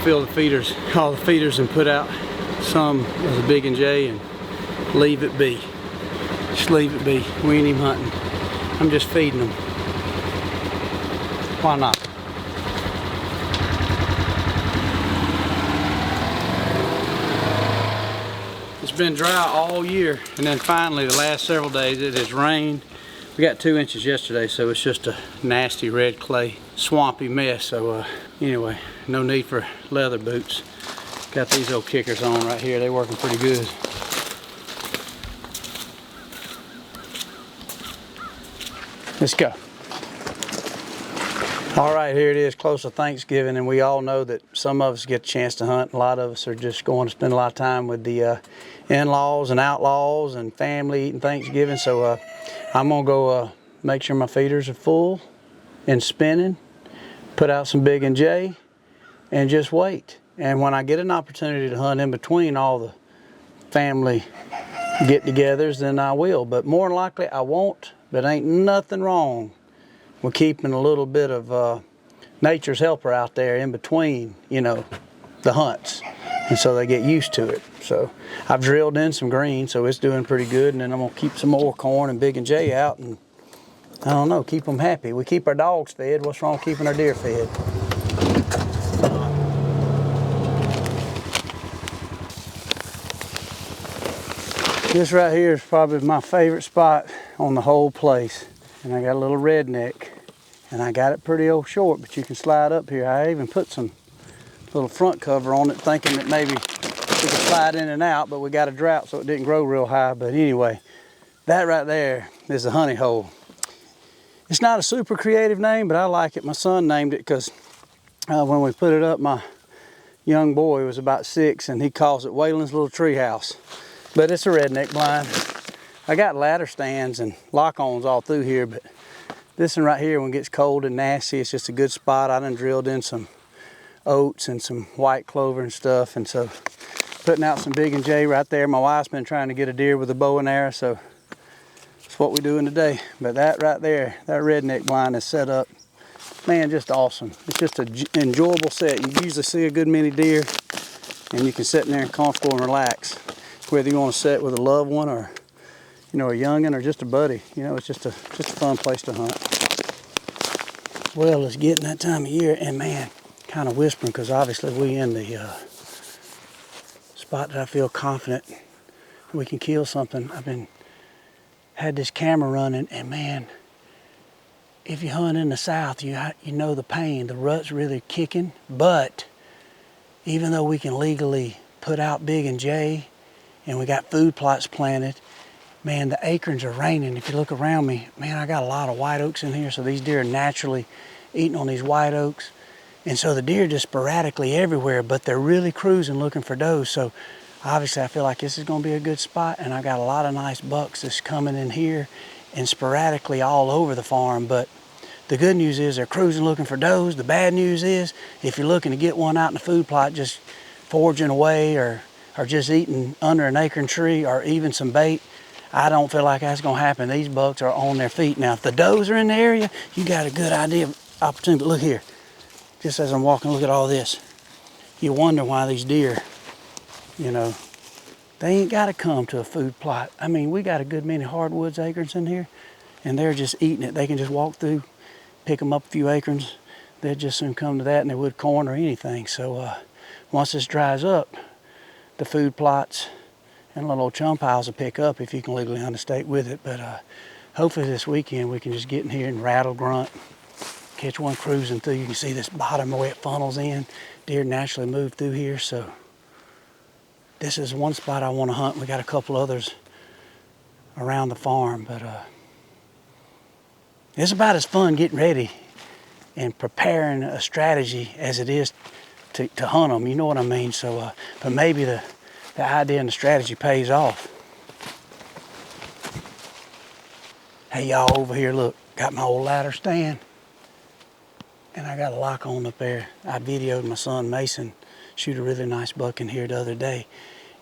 fill the feeders, all the feeders, and put out some of the Big and J and leave it be. Just leave it be. We ain't even hunting. I'm just feeding them. Why not? It's been dry all year, and then finally the last several days it has rained. We got 2 inches yesterday, so it's just a nasty red clay swampy mess. So anyway, no need for leather boots. Got these old kickers on right here. They're working pretty good. Let's go. All right, here it is, close to Thanksgiving, and we all know that some of us get a chance to hunt. A lot of us are just going to spend a lot of time with the in-laws and outlaws and family eating Thanksgiving. So I'm gonna go make sure my feeders are full and spinning, put out some Big and J, and just wait. And when I get an opportunity to hunt in between all the family get-togethers, then I will. But more than likely I won't, but ain't nothing wrong with keeping a little bit of nature's helper out there in between, you know, the hunts. And so they get used to it. So I've drilled in some green, so it's doing pretty good. And then I'm gonna keep some more corn and Big and J out, and I don't know, keep them happy. We keep our dogs fed. What's wrong with keeping our deer fed? This right here is probably my favorite spot on the whole place. And I got a little redneck, and I got it pretty old short, but you can slide up here. I even put some little front cover on it, thinking that maybe we could slide in and out, but we got a drought, so it didn't grow real high. But anyway, that right there is the honey hole. It's not a super creative name, but I like it. My son named it because when we put it up, my young boy was about 6, and he calls it Waylon's little tree house. But it's a redneck blind. I got ladder stands and lock-ons all through here, but this one right here, when it gets cold and nasty, it's just a good spot. I done drilled in some oats and some white clover and stuff, and so putting out some Big and J right there. My wife's been trying to get a deer with a bow and arrow, so that's what we're doing today. But that right there, that redneck blind is set up, man, just awesome. It's just an enjoyable set. You usually see a good many deer, and you can sit in there and comfortable and relax, whether you want to sit with a loved one or, you know, a youngin' or just a buddy. You know, it's just a fun place to hunt. Well, it's getting that time of year, and man, kind of whispering, because obviously we in the spot that I feel confident we can kill something. Had this camera running, and man, if you hunt in the south, you know the pain. The rut's really kicking, but even though we can legally put out Big and J, and we got food plots planted, man, the acorns are raining. If you look around me, man, I got a lot of white oaks in here, so these deer are naturally eating on these white oaks. And so the deer are just sporadically everywhere, but they're really cruising looking for does. So obviously I feel like this is gonna be a good spot, and I got a lot of nice bucks that's coming in here and sporadically all over the farm. But the good news is they're cruising looking for does. The bad news is if you're looking to get one out in the food plot, just foraging away or just eating under an acorn tree or even some bait, I don't feel like that's gonna happen. These bucks are on their feet. Now, if the does are in the area, you got a good opportunity. But look here, just as I'm walking, look at all this. You wonder why these deer, you know, they ain't gotta come to a food plot. I mean, we got a good many hardwoods acorns in here, and they're just eating it. They can just walk through, pick them up a few acorns. They'd just soon come to that, and they would corn or anything. So once this dries up, the food plots and little old chum piles will pick up if you can legally hunt a state with it. But hopefully this weekend we can just get in here and rattle, grunt, catch one cruising through. You can see this bottom where it funnels in. Deer naturally move through here, so this is one spot I want to hunt. We got a couple others around the farm, but it's about as fun getting ready and preparing a strategy as it is to hunt them. You know what I mean? So, but maybe the idea and the strategy pays off. Hey, y'all, over here, look, got my old ladder stand, and I got a lock on up there. I videoed my son Mason shoot a really nice buck in here the other day,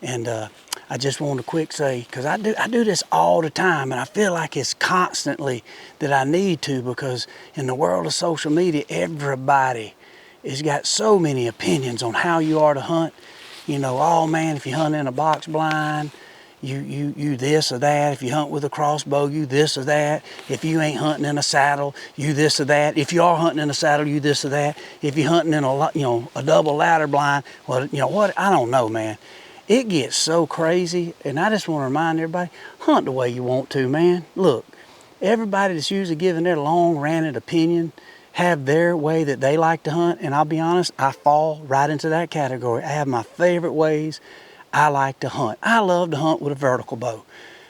and I just want to quick say, because I do this all the time, and I feel like it's constantly that I need to, because in the world of social media, everybody has got so many opinions on how you are to hunt. You know, oh man, if you hunt in a box blind, you this or that. If you hunt with a crossbow, you this or that. If you ain't hunting in a saddle, you this or that. If you are hunting in a saddle, you this or that. If you're hunting in a double ladder blind, well, you know what? I don't know, man. It gets so crazy, and I just want to remind everybody, hunt the way you want to, man. Look, everybody that's usually giving their long ranted opinion have their way that they like to hunt, and I'll be honest, I fall right into that category. I have my favorite ways I like to hunt. I love to hunt with a vertical bow.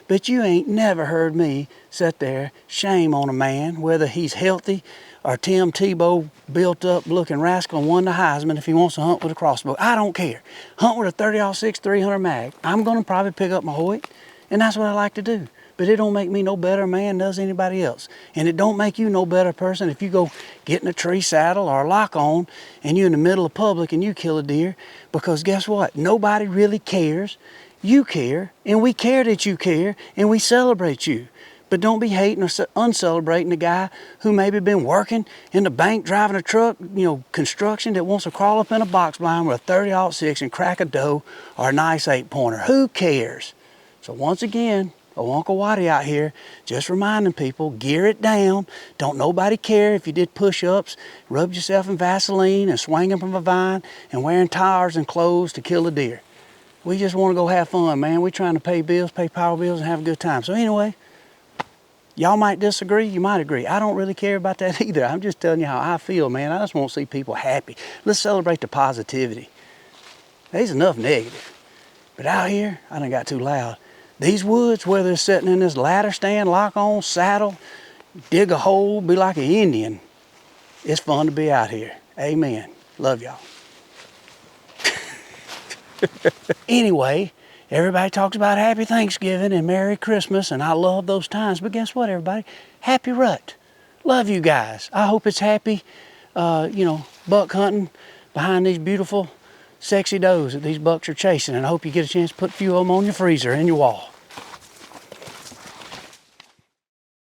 But you ain't never heard me sit there shame on a man, whether he's healthy or Tim Tebow built up looking rascal and won the Heisman if he wants to hunt with a crossbow. I don't care. Hunt with a 30-06 300 mag. I'm going to probably pick up my Hoyt, and that's what I like to do. But it don't make me no better man than does anybody else. And it don't make you no better person if you go get in a tree saddle or a lock on and you're in the middle of public and you kill a deer. Because guess what? Nobody really cares. You care, and we care that you care, and we celebrate you. But don't be hating or uncelebrating the guy who maybe been working in the bank, driving a truck, construction, that wants to crawl up in a box blind with a 30-06 and crack a doe or a nice 8-pointer. Who cares? So once again, Uncle Waddy out here just reminding people, gear it down. Don't nobody care if you did push-ups, rubbed yourself in Vaseline and swinging from a vine and wearing tires and clothes to kill a deer. We just want to go have fun, man. We're trying to pay bills, pay power bills, and have a good time. So anyway, y'all might disagree, you might agree. I don't really care about that either. I'm just telling you how I feel, man. I just want to see people happy. Let's celebrate the positivity. There's enough negative. But out here, I done got too loud. These woods, whether it's sitting in this ladder stand, lock on, saddle, dig a hole, be like an Indian, it's fun to be out here. Amen. Love y'all. Anyway, everybody talks about Happy Thanksgiving and Merry Christmas, and I love those times. But guess what, everybody? Happy Rut. Love you guys. I hope it's happy, buck hunting behind these beautiful, sexy does that these bucks are chasing. And I hope you get a chance to put a few of them on your freezer and your wall.